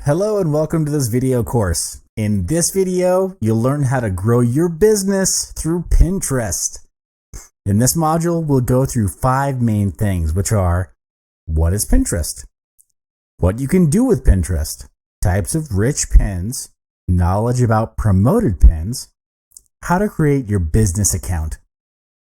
Hello and welcome to this video course. In this video, you'll learn how to grow your business through Pinterest. In this module, we'll go through 5 main things, which are: what is Pinterest? What you can do with Pinterest, types of rich pins, knowledge about promoted pins, how to create your business account.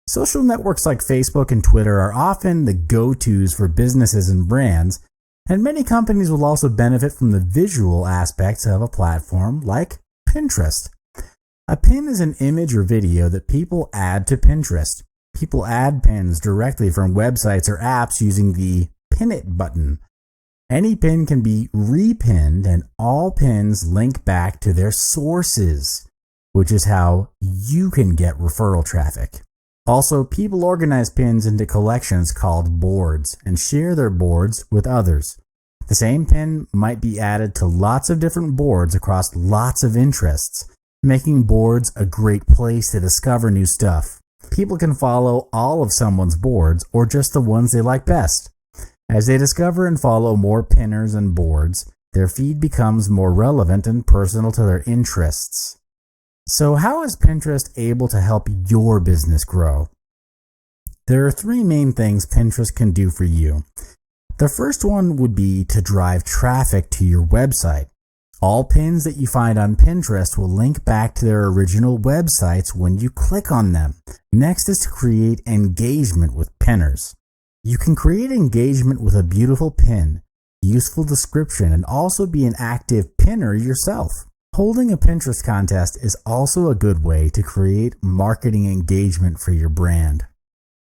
Social networks like Facebook and Twitter are often the go-tos for businesses and brands, and many companies will also benefit from the visual aspects of a platform like Pinterest. A pin is an image or video that people add to Pinterest. People add pins directly from websites or apps using the Pin It button. Any pin can be repinned, and all pins link back to their sources, which is how you can get referral traffic. Also, people organize pins into collections called boards and share their boards with others. The same pin might be added to lots of different boards across lots of interests, making boards a great place to discover new stuff. People can follow all of someone's boards or just the ones they like best. As they discover and follow more pinners and boards, their feed becomes more relevant and personal to their interests. So how is Pinterest able to help your business grow? There are 3 main things Pinterest can do for you. The first one would be to drive traffic to your website. All pins that you find on Pinterest will link back to their original websites when you click on them. Next is to create engagement with pinners. You can create engagement with a beautiful pin, useful description, and also be an active pinner yourself. Holding a Pinterest contest is also a good way to create marketing engagement for your brand.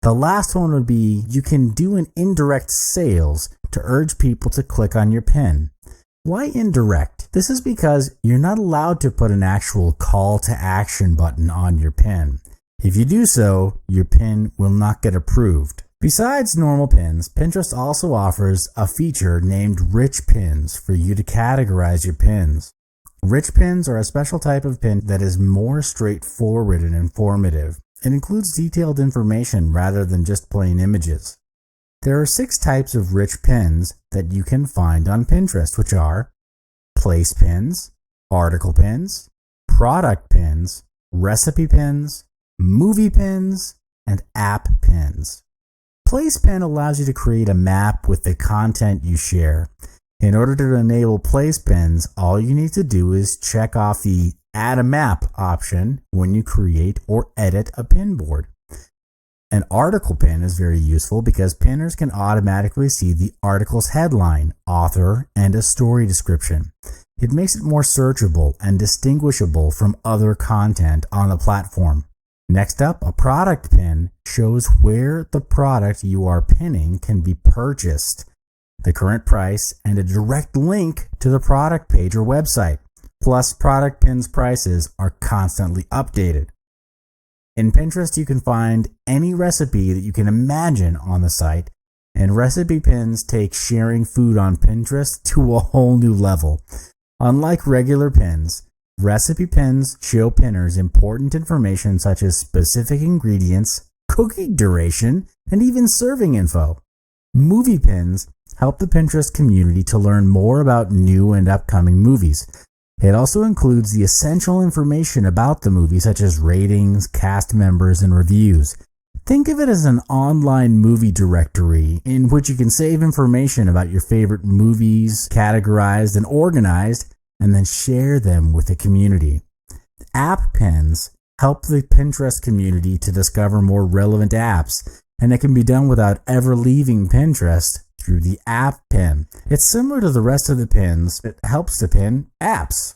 The last one would be you can do an indirect sales to urge people to click on your pin. Why indirect? This is because you're not allowed to put an actual call to action button on your pin. If you do so, your pin will not get approved. Besides normal pins, Pinterest also offers a feature named Rich Pins for you to categorize your pins. Rich pins are a special type of pin that is more straightforward and informative. It includes detailed information rather than just plain images. There are 6 types of rich pins that you can find on Pinterest, which are place pins, article pins, product pins, recipe pins, movie pins, and app pins. Place pin allows you to create a map with the content you share. In order to enable place pins, all you need to do is check off the Add a Map option when you create or edit a pin board. An article pin is very useful because pinners can automatically see the article's headline, author, and a story description. It makes it more searchable and distinguishable from other content on the platform. Next up, a product pin shows where the product you are pinning can be purchased, the current price, and a direct link to the product page or website. Plus, product pins prices are constantly updated. In Pinterest, you can find any recipe that you can imagine on the site, and recipe pins take sharing food on Pinterest to a whole new level. Unlike regular pins, recipe pins show pinners important information such as specific ingredients, cooking duration, and even serving info. Movie pins help the Pinterest community to learn more about new and upcoming movies. It also includes the essential information about the movie, such as ratings, cast members, and reviews. Think of it as an online movie directory in which you can save information about your favorite movies, categorized and organized, and then share them with the community. App pins help the Pinterest community to discover more relevant apps, and it can be done without ever leaving Pinterest through the app pin. It's similar to the rest of the pins. It helps to pin apps.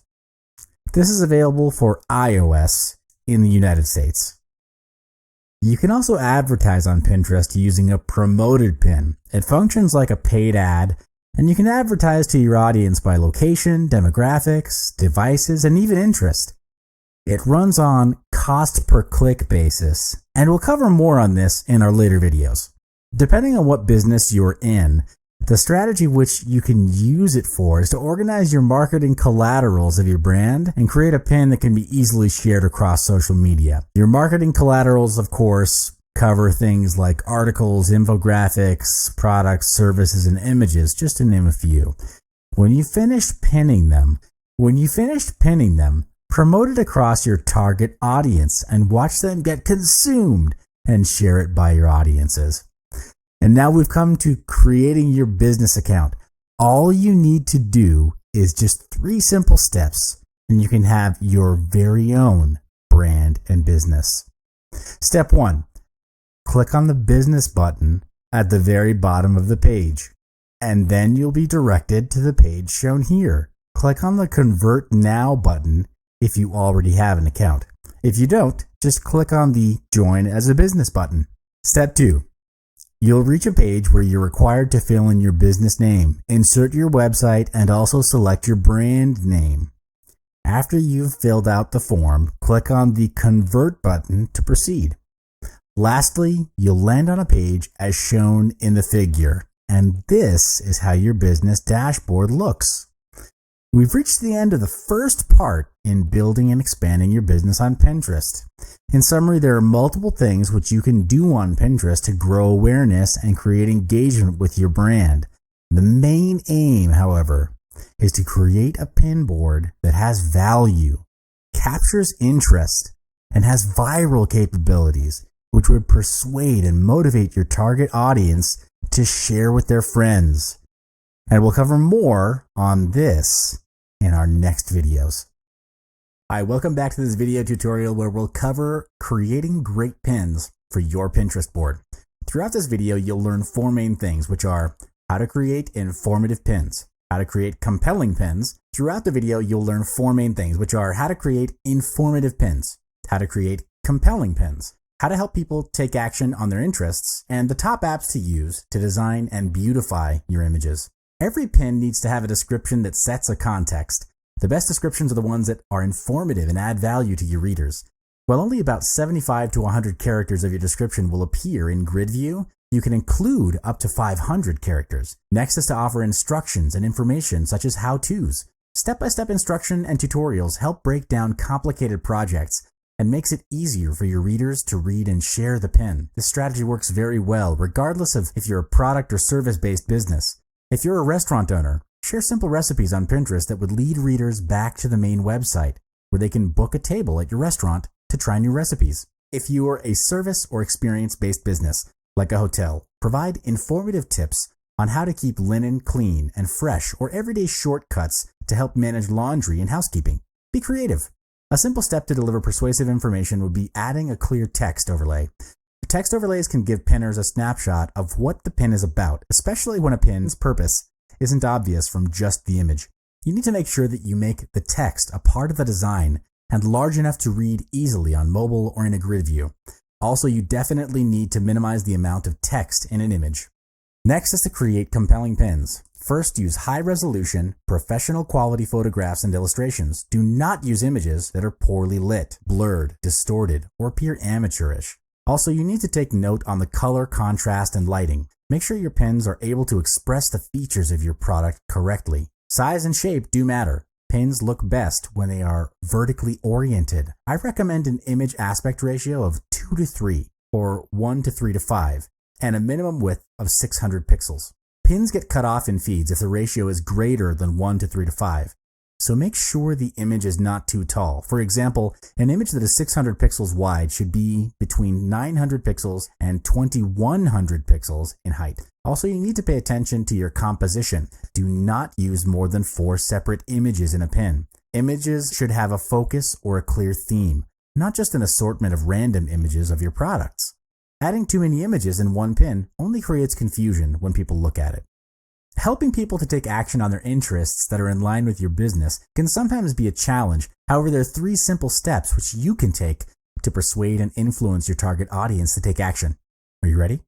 This is available for iOS in the United States. You can also advertise on Pinterest using a promoted pin. It functions like a paid ad, and you can advertise to your audience by location, demographics, devices, and even interest. It runs on cost per click basis, and we'll cover more on this in our later videos. Depending on what business you're in, the strategy which you can use it for is to organize your marketing collaterals of your brand and create a pin that can be easily shared across social media. Your marketing collaterals, of course, cover things like articles, infographics, products, services, and images, just to name a few. When you finish pinning them, promote it across your target audience and watch them get consumed and share it by your audiences. And now we've come to creating your business account. All you need to do is just 3 simple steps and you can have your very own brand and business. Step 1, click on the business button at the very bottom of the page, and then you'll be directed to the page shown here. Click on the Convert Now button if you already have an account. If you don't, just click on the Join as a Business button. Step 2, you'll reach a page where you're required to fill in your business name, insert your website, and also select your brand name. After you've filled out the form, click on the Convert button to proceed. Lastly, you'll land on a page as shown in the figure, and this is how your business dashboard looks. We've reached the end of the first part in building and expanding your business on Pinterest. In summary, there are multiple things which you can do on Pinterest to grow awareness and create engagement with your brand. The main aim, however, is to create a pin board that has value, captures interest, and has viral capabilities, which would persuade and motivate your target audience to share with their friends. And we'll cover more on this in our next videos. Hi, welcome back to this video tutorial where we'll cover creating great pins for your Pinterest board. Throughout this video, you'll learn 4 main things, which are how to create informative pins, how to create compelling pins. Throughout the video, you'll learn 4 main things, which are how to create informative pins, how to create compelling pins, how to help people take action on their interests, and the top apps to use to design and beautify your images. Every pin needs to have a description that sets a context. The best descriptions are the ones that are informative and add value to your readers. While only about 75 to 100 characters of your description will appear in grid view, you can include up to 500 characters. Next is to offer instructions and information such as how-tos. Step-by-step instruction and tutorials help break down complicated projects and makes it easier for your readers to read and share the pin. This strategy works very well regardless of if you're a product or service-based business. If you're a restaurant owner, share simple recipes on Pinterest that would lead readers back to the main website, where they can book a table at your restaurant to try new recipes. If you are a service or experience-based business, like a hotel, provide informative tips on how to keep linen clean and fresh or everyday shortcuts to help manage laundry and housekeeping. Be creative. A simple step to deliver persuasive information would be adding a clear text overlay. Text overlays can give pinners a snapshot of what the pin is about, especially when a pin's purpose isn't obvious from just the image. You need to make sure that you make the text a part of the design and large enough to read easily on mobile or in a grid view. Also, you definitely need to minimize the amount of text in an image. Next is to create compelling pins. First, use high-resolution, professional quality photographs and illustrations. Do not use images that are poorly lit, blurred, distorted, or appear amateurish. Also, you need to take note on the color, contrast, and lighting. Make sure your pins are able to express the features of your product correctly. Size and shape do matter. Pins look best when they are vertically oriented. I recommend an image aspect ratio of 2 to 3 or 1 to 3 to 5 and a minimum width of 600 pixels. Pins get cut off in feeds if the ratio is greater than 1 to 3 to 5. So make sure the image is not too tall. For example, an image that is 600 pixels wide should be between 900 pixels and 2100 pixels in height. Also, you need to pay attention to your composition. Do not use more than 4 separate images in a pin. Images should have a focus or a clear theme, not just an assortment of random images of your products. Adding too many images in one pin only creates confusion when people look at it. Helping people to take action on their interests that are in line with your business can sometimes be a challenge. However, there are 3 simple steps which you can take to persuade and influence your target audience to take action. Are you ready?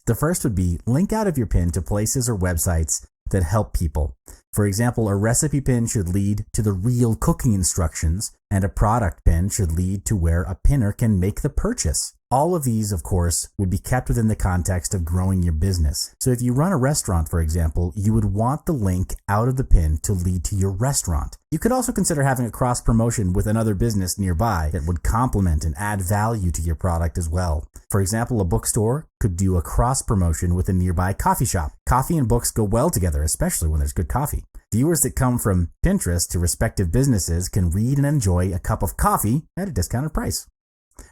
The first would be link out of your pin to places or websites that help people. For example, a recipe pin should lead to the real cooking instructions, and a product pin should lead to where a pinner can make the purchase. All of these, of course, would be kept within the context of growing your business. So if you run a restaurant, for example, you would want the link out of the pin to lead to your restaurant. You could also consider having a cross promotion with another business nearby that would complement and add value to your product as well. For example, a bookstore could do a cross promotion with a nearby coffee shop. Coffee and books go well together, especially when there's good coffee. Viewers that come from Pinterest to respective businesses can read and enjoy a cup of coffee at a discounted price.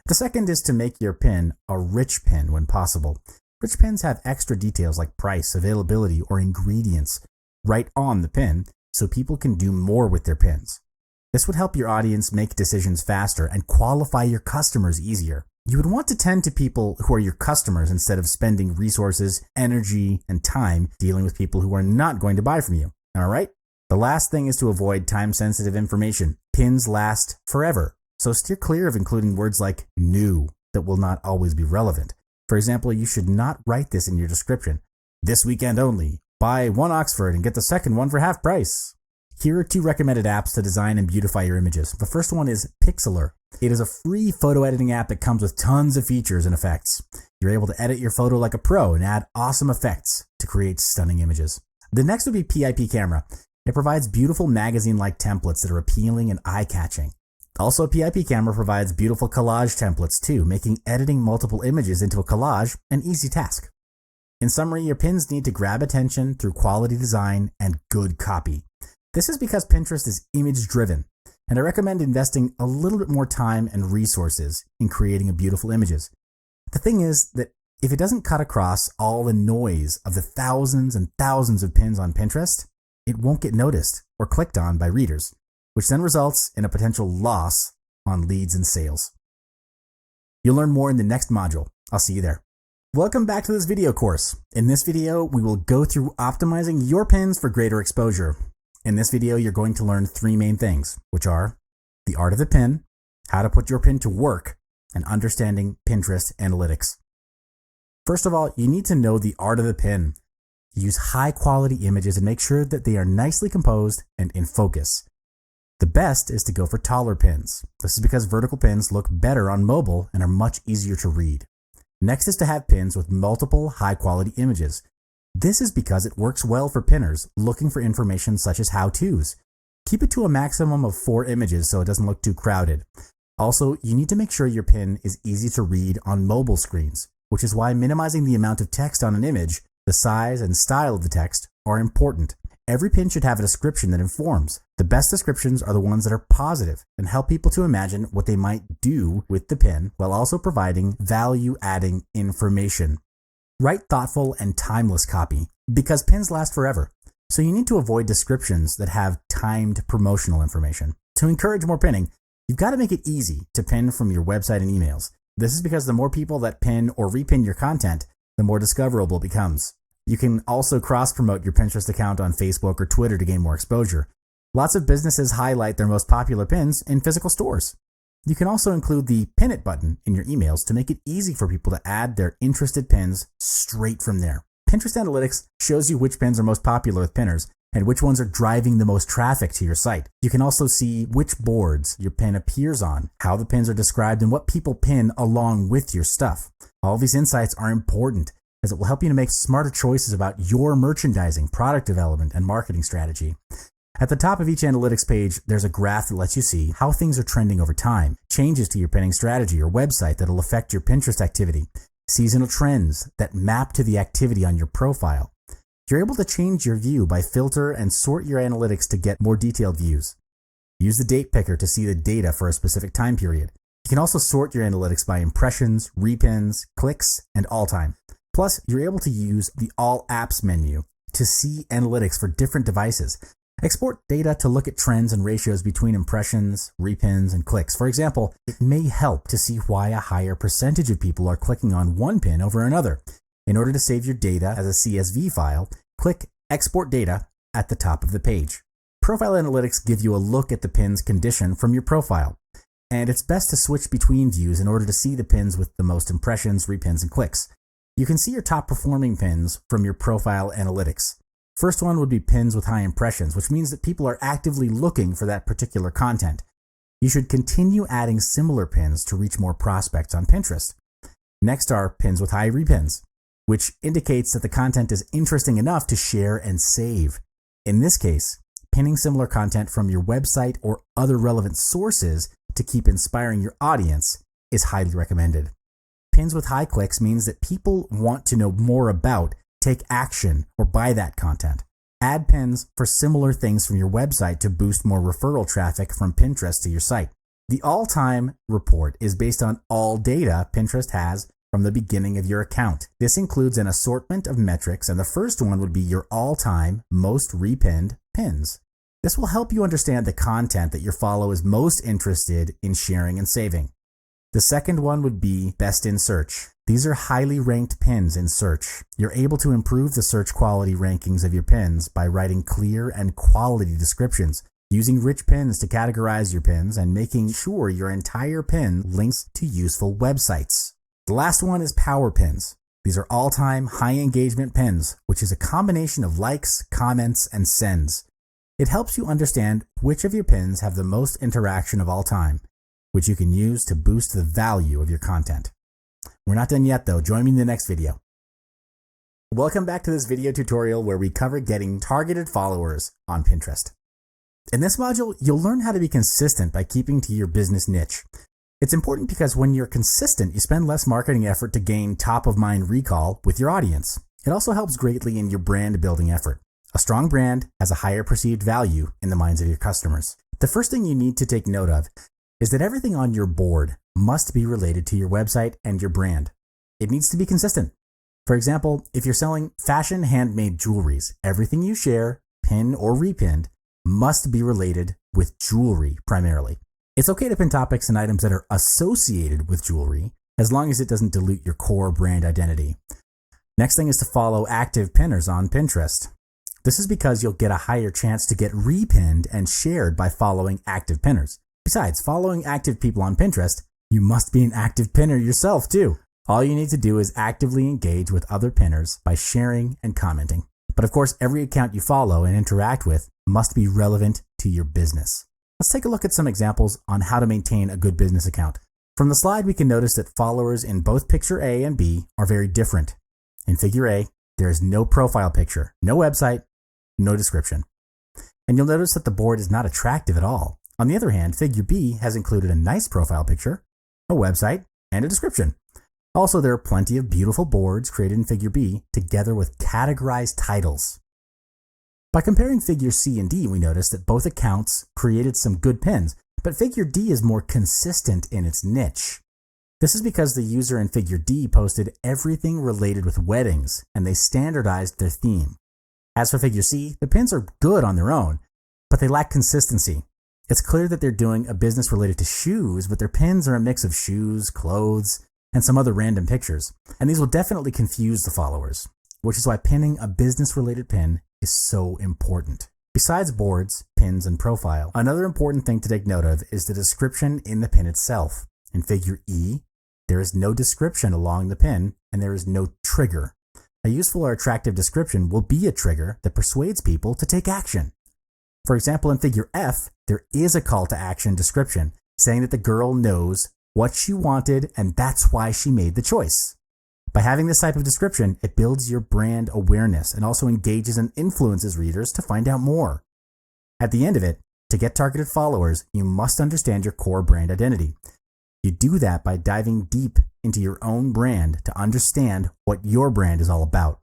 The second is to make your pin a rich pin when possible. Rich pins have extra details like price, availability, or ingredients right on the pin, so people can do more with their pins. This would help your audience make decisions faster and qualify your customers easier. You would want to tend to people who are your customers instead of spending resources, energy, and time dealing with people who are not going to buy from you. All right? The last thing is to avoid time-sensitive information. Pins last forever, so steer clear of including words like new that will not always be relevant. For example, you should not write this in your description. This weekend only. Buy one Oxford and get the second one for half price. Here are 2 recommended apps to design and beautify your images. The first one is Pixlr. It is a free photo editing app that comes with tons of features and effects. You're able to edit your photo like a pro and add awesome effects to create stunning images. The next would be PIP Camera. It provides beautiful magazine-like templates that are appealing and eye-catching. Also, PIP Camera provides beautiful collage templates too, making editing multiple images into a collage an easy task. In summary, your pins need to grab attention through quality design and good copy. This is because Pinterest is image-driven, and I recommend investing a little bit more time and resources in creating beautiful images. The thing is that if it doesn't cut across all the noise of the thousands and thousands of pins on Pinterest, it won't get noticed or clicked on by readers, which then results in a potential loss on leads and sales. You'll learn more in the next module. I'll see you there. Welcome back to this video course. In this video, we will go through optimizing your pins for greater exposure. In this video, you're going to learn 3 main things, which are the art of the pin, how to put your pin to work, and understanding Pinterest analytics. First of all, you need to know the art of the pin. Use high quality images and make sure that they are nicely composed and in focus. The best is to go for taller pins. This is because vertical pins look better on mobile and are much easier to read. Next is to have pins with multiple high-quality images. This is because it works well for pinners looking for information such as how-tos. Keep it to a maximum of 4 images so it doesn't look too crowded. Also, you need to make sure your pin is easy to read on mobile screens, which is why minimizing the amount of text on an image, the size and style of the text are important. Every pin should have a description that informs. The best descriptions are the ones that are positive and help people to imagine what they might do with the pin while also providing value-adding information. Write thoughtful and timeless copy because pins last forever. So you need to avoid descriptions that have timed promotional information. To encourage more pinning, you've got to make it easy to pin from your website and emails. This is because the more people that pin or repin your content, the more discoverable it becomes. You can also cross-promote your Pinterest account on Facebook or Twitter to gain more exposure. Lots of businesses highlight their most popular pins in physical stores. You can also include the Pin It button in your emails to make it easy for people to add their interested pins straight from there. Pinterest Analytics shows you which pins are most popular with pinners and which ones are driving the most traffic to your site. You can also see which boards your pin appears on, how the pins are described, and what people pin along with your stuff. All these insights are important, as it will help you to make smarter choices about your merchandising, product development, and marketing strategy. At the top of each analytics page, there's a graph that lets you see how things are trending over time, changes to your pinning strategy or website that will affect your Pinterest activity, seasonal trends that map to the activity on your profile. You're able to change your view by filter and sort your analytics to get more detailed views. Use the date picker to see the data for a specific time period. You can also sort your analytics by impressions, repins, clicks, and all time. Plus, you're able to use the All Apps menu to see analytics for different devices. Export data to look at trends and ratios between impressions, repins, and clicks. For example, it may help to see why a higher percentage of people are clicking on one pin over another. In order to save your data as a CSV file, click Export Data at the top of the page. Profile Analytics give you a look at the pin's condition from your profile, and it's best to switch between views in order to see the pins with the most impressions, repins, and clicks. You can see your top performing pins from your Profile Analytics. First one would be pins with high impressions, which means that people are actively looking for that particular content. You should continue adding similar pins to reach more prospects on Pinterest. Next are pins with high repins, which indicates that the content is interesting enough to share and save. In this case, pinning similar content from your website or other relevant sources to keep inspiring your audience is highly recommended. Pins with high clicks means that people want to know more about, take action, or buy that content. Add pins for similar things from your website to boost more referral traffic from Pinterest to your site. The all-time report is based on all data Pinterest has from the beginning of your account. This includes an assortment of metrics, and the first one would be your all-time most repinned pins. This will help you understand the content that your follower is most interested in sharing and saving. The second one would be best in search. These are highly ranked pins in search. You're able to improve the search quality rankings of your pins by writing clear and quality descriptions, using rich pins to categorize your pins, and making sure your entire pin links to useful websites. The last one is power pins. These are all-time high engagement pins, which is a combination of likes, comments, and sends. It helps you understand which of your pins have the most interaction of all time, which you can use to boost the value of your content. We're not done yet though. Join me in the next video. Welcome back to this video tutorial where we cover getting targeted followers on Pinterest. In this module, you'll learn how to be consistent by keeping to your business niche. It's important because when you're consistent, you spend less marketing effort to gain top-of-mind recall with your audience. It also helps greatly in your brand building effort. A strong brand has a higher perceived value in the minds of your customers. The first thing you need to take note of is that everything on your board must be related to your website and your brand. It needs to be consistent. For example, if you're selling fashion handmade jewelries, everything you share, pin or repinned, must be related with jewelry primarily. It's okay to pin topics and items that are associated with jewelry, as long as it doesn't dilute your core brand identity. Next thing is to follow active pinners on Pinterest. This is because you'll get a higher chance to get repinned and shared by following active pinners. Besides, following active people on Pinterest, you must be an active pinner yourself too. All you need to do is actively engage with other pinners by sharing and commenting. But of course, every account you follow and interact with must be relevant to your business. Let's take a look at some examples on how to maintain a good business account. From the slide, we can notice that followers in both picture A and B are very different. In figure A, there is no profile picture, no website, no description. And you'll notice that the board is not attractive at all. On the other hand, figure B has included a nice profile picture, a website, and a description. Also, there are plenty of beautiful boards created in figure B together with categorized titles. By comparing figure C and D, we notice that both accounts created some good pins, but figure D is more consistent in its niche. This is because the user in figure D posted everything related with weddings, and they standardized their theme. As for figure C, the pins are good on their own, but they lack consistency. It's clear that they're doing a business related to shoes, but their pins are a mix of shoes, clothes, and some other random pictures. And these will definitely confuse the followers, which is why pinning a business-related pin is so important. Besides boards, pins, and profile, another important thing to take note of is the description in the pin itself. In figure E, there is no description along the pin, and there is no trigger. A useful or attractive description will be a trigger that persuades people to take action. For example, in figure F, there is a call to action description saying that the girl knows what she wanted and that's why she made the choice. By having this type of description, it builds your brand awareness and also engages and influences readers to find out more. At the end of it, to get targeted followers, you must understand your core brand identity. You do that by diving deep into your own brand to understand what your brand is all about.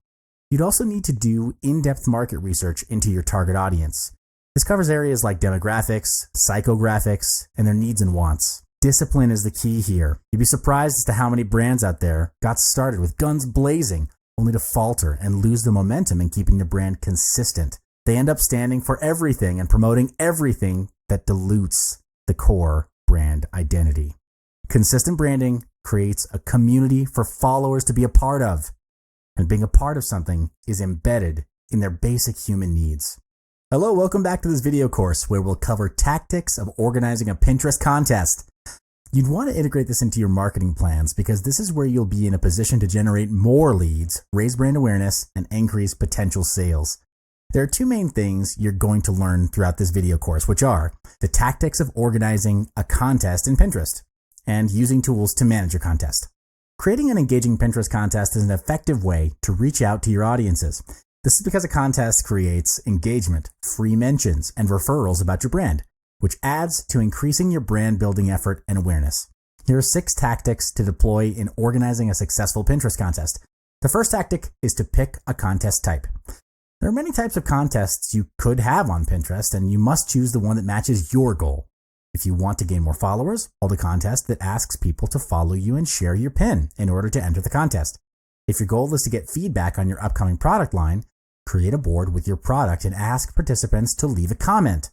You'd also need to do in-depth market research into your target audience. This covers areas like demographics, psychographics, and their needs and wants. Discipline is the key here. You'd be surprised as to how many brands out there got started with guns blazing, only to falter and lose the momentum in keeping the brand consistent. They end up standing for everything and promoting everything that dilutes the core brand identity. Consistent branding creates a community for followers to be a part of, and being a part of something is embedded in their basic human needs. Hello, welcome back to this video course where we'll cover tactics of organizing a Pinterest contest. You'd want to integrate this into your marketing plans because this is where you'll be in a position to generate more leads, raise brand awareness, and increase potential sales. There are two main things you're going to learn throughout this video course, which are the tactics of organizing a contest in Pinterest and using tools to manage your contest. Creating an engaging Pinterest contest is an effective way to reach out to your audiences. This is because a contest creates engagement, free mentions, and referrals about your brand, which adds to increasing your brand building effort and awareness. Here are 6 tactics to deploy in organizing a successful Pinterest contest. The first tactic is to pick a contest type. There are many types of contests you could have on Pinterest, and you must choose the one that matches your goal. If you want to gain more followers, hold a contest that asks people to follow you and share your pin in order to enter the contest. If your goal is to get feedback on your upcoming product line, create a board with your product and ask participants to leave a comment.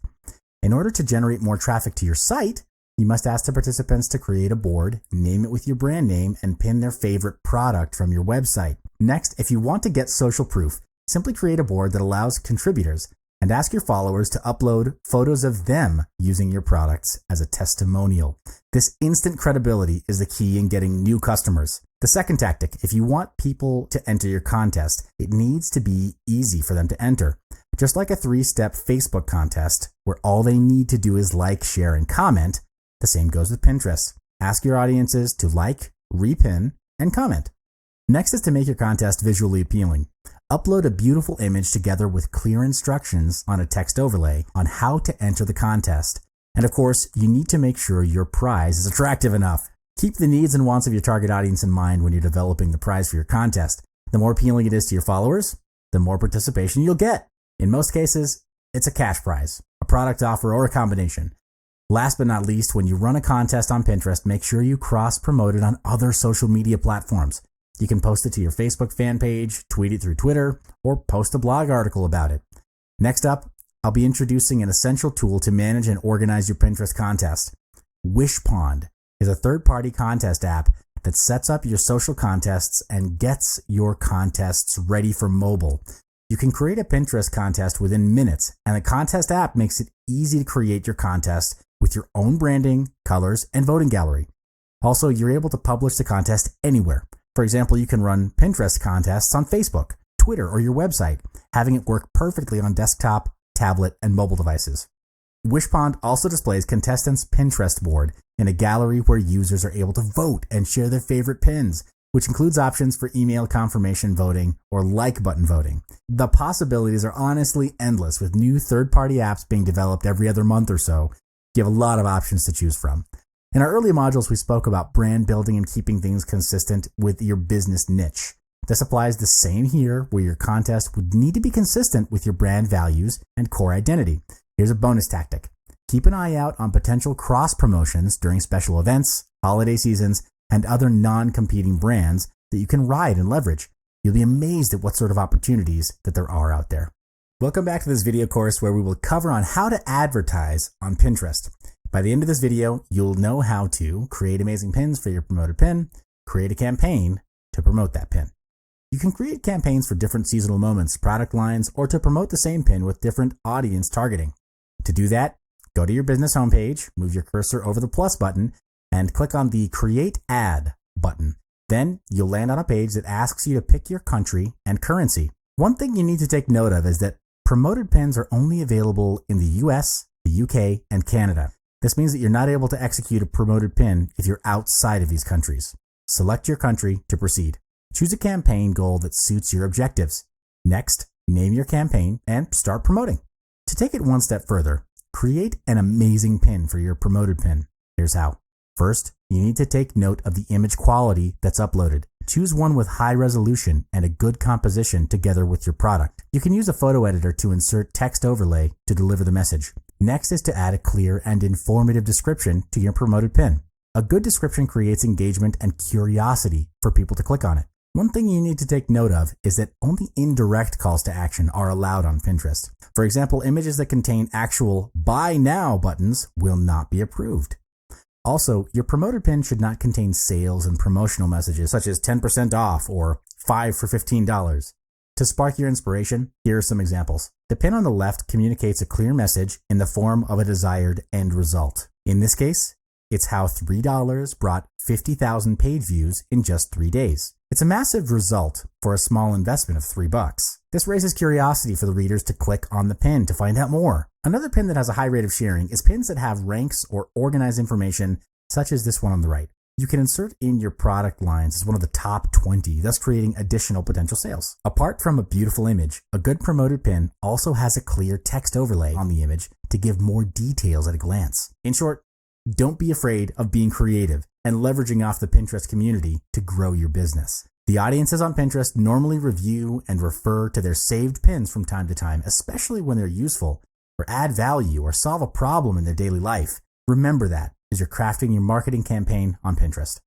In order to generate more traffic to your site, you must ask the participants to create a board, name it with your brand name, and pin their favorite product from your website. Next, if you want to get social proof, simply create a board that allows contributors and ask your followers to upload photos of them using your products as a testimonial. This instant credibility is the key in getting new customers. The second tactic, if you want people to enter your contest, it needs to be easy for them to enter. Just like a 3-step Facebook contest, where all they need to do is like, share, and comment, the same goes with Pinterest. Ask your audiences to like, repin, and comment. Next is to make your contest visually appealing. Upload a beautiful image together with clear instructions on a text overlay on how to enter the contest. And of course, you need to make sure your prize is attractive enough. Keep the needs and wants of your target audience in mind when you're developing the prize for your contest. The more appealing it is to your followers, the more participation you'll get. In most cases, it's a cash prize, a product offer, or a combination. Last but not least, when you run a contest on Pinterest, make sure you cross-promote it on other social media platforms. You can post it to your Facebook fan page, tweet it through Twitter, or post a blog article about it. Next up, I'll be introducing an essential tool to manage and organize your Pinterest contest. Wishpond is a third-party contest app that sets up your social contests and gets your contests ready for mobile. You can create a Pinterest contest within minutes, and the contest app makes it easy to create your contest with your own branding, colors, and voting gallery. Also, you're able to publish the contest anywhere. For example, you can run Pinterest contests on Facebook, Twitter, or your website, having it work perfectly on desktop, tablet, and mobile devices. Wishpond also displays contestants' Pinterest board in a gallery where users are able to vote and share their favorite pins, which includes options for email confirmation voting or like button voting. The possibilities are honestly endless, with new third-party apps being developed every other month or so. You have a lot of options to choose from. In our early modules, we spoke about brand building and keeping things consistent with your business niche. This applies the same here, where your contest would need to be consistent with your brand values and core identity. Here's a bonus tactic. Keep an eye out on potential cross-promotions during special events, holiday seasons, and other non-competing brands that you can ride and leverage. You'll be amazed at what sort of opportunities that there are out there. Welcome back to this video course where we will cover on how to advertise on Pinterest. By the end of this video, you'll know how to create amazing pins for your promoted pin, create a campaign to promote that pin. You can create campaigns for different seasonal moments, product lines, or to promote the same pin with different audience targeting. To do that, go to your business homepage, move your cursor over the plus button, and click on the Create Ad button. Then you'll land on a page that asks you to pick your country and currency. One thing you need to take note of is that promoted pins are only available in the US, the UK, and Canada. This means that you're not able to execute a promoted pin if you're outside of these countries. Select your country to proceed. Choose a campaign goal that suits your objectives. Next, name your campaign and start promoting. To take it one step further, create an amazing pin for your promoted pin. Here's how. First, you need to take note of the image quality that's uploaded. Choose one with high resolution and a good composition together with your product. You can use a photo editor to insert text overlay to deliver the message. Next is to add a clear and informative description to your promoted pin. A good description creates engagement and curiosity for people to click on it. One thing you need to take note of is that only indirect calls to action are allowed on Pinterest. For example, images that contain actual buy now buttons will not be approved. Also, your promoted pin should not contain sales and promotional messages such as 10% off or 5 for $15. To spark your inspiration, here are some examples. The pin on the left communicates a clear message in the form of a desired end result. In this case, it's how $3 brought 50,000 page views in just 3 days. It's a massive result for a small investment of $3. This raises curiosity for the readers to click on the pin to find out more. Another pin that has a high rate of sharing is pins that have ranks or organized information, such as this one on the right. You can insert in your product lines as one of the top 20, thus creating additional potential sales. Apart from a beautiful image, a good promoted pin also has a clear text overlay on the image to give more details at a glance. In short, don't be afraid of being creative and leveraging off the Pinterest community to grow your business. The audiences on Pinterest normally review and refer to their saved pins from time to time, especially when they're useful or add value or solve a problem in their daily life. Remember that as you're crafting your marketing campaign on Pinterest.